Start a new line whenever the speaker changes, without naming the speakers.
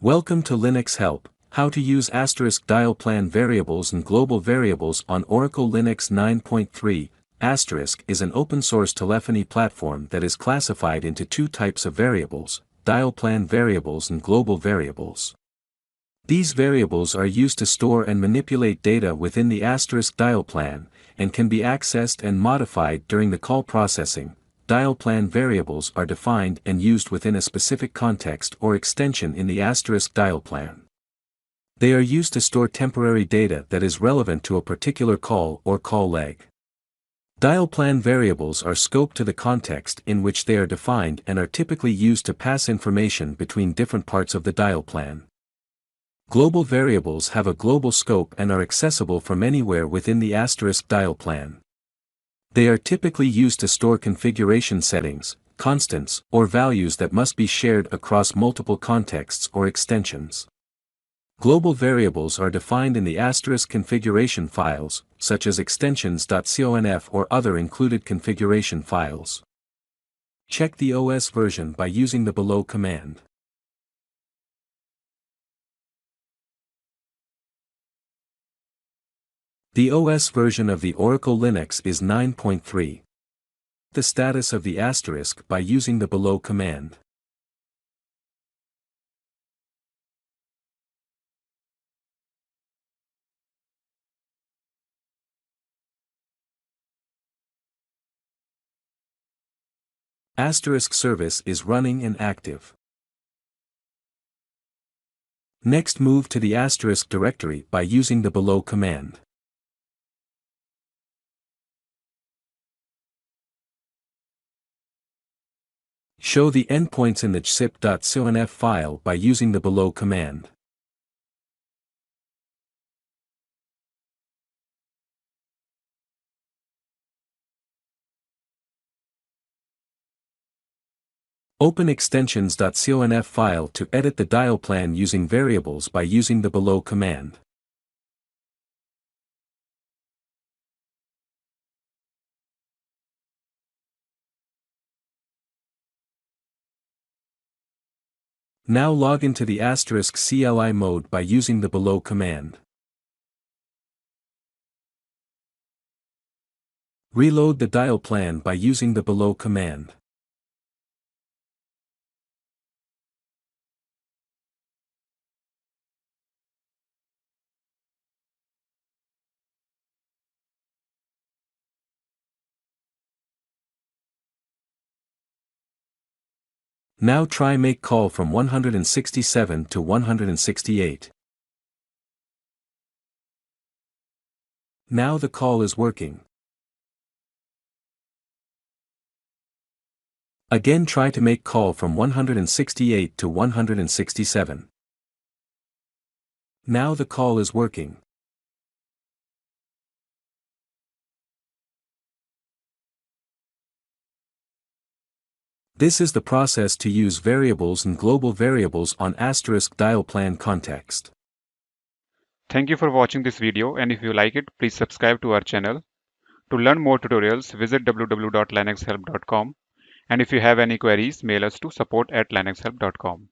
Welcome to Linux Help, how to use Asterisk Dialplan variables and global variables on Oracle Linux 9.3. Asterisk is an open-source telephony platform that is classified into two types of variables, dialplan variables and global variables. These variables are used to store and manipulate data within the Asterisk Dialplan, and can be accessed and modified during the call processing. Dialplan variables are defined and used within a specific context or extension in the Asterisk Dialplan. They are used to store temporary data that is relevant to a particular call or call leg. Dialplan variables are scoped to the context in which they are defined and are typically used to pass information between different parts of the dialplan. Global variables have a global scope and are accessible from anywhere within the Asterisk Dialplan. They are typically used to store configuration settings, constants, or values that must be shared across multiple contexts or extensions. Global variables are defined in the Asterisk configuration files, such as extensions.conf or other included configuration files. Check the OS version by using the below command. The OS version of the Oracle Linux is 9.3. The status of the asterisk by using the below command. Asterisk service is running and active. Next, move to the asterisk directory by using the below command. Show the endpoints in the xip.conf file by using the below command. Open extensions.conf file to edit the dialplan using variables by using the below command. Now log into the asterisk CLI mode by using the below command. Reload the dialplan by using the below command. Now try make call from 167 to 168. Now the call is working. Again try to make call from 168 to 167. Now the call is working. This is the process to use variables and global variables on asterisk dialplan context.
Thank you for watching this video, and if you like it, please subscribe to our channel. To learn more tutorials, visit www.linuxhelp.com, and if you have any queries, mail us to support@linuxhelp.com.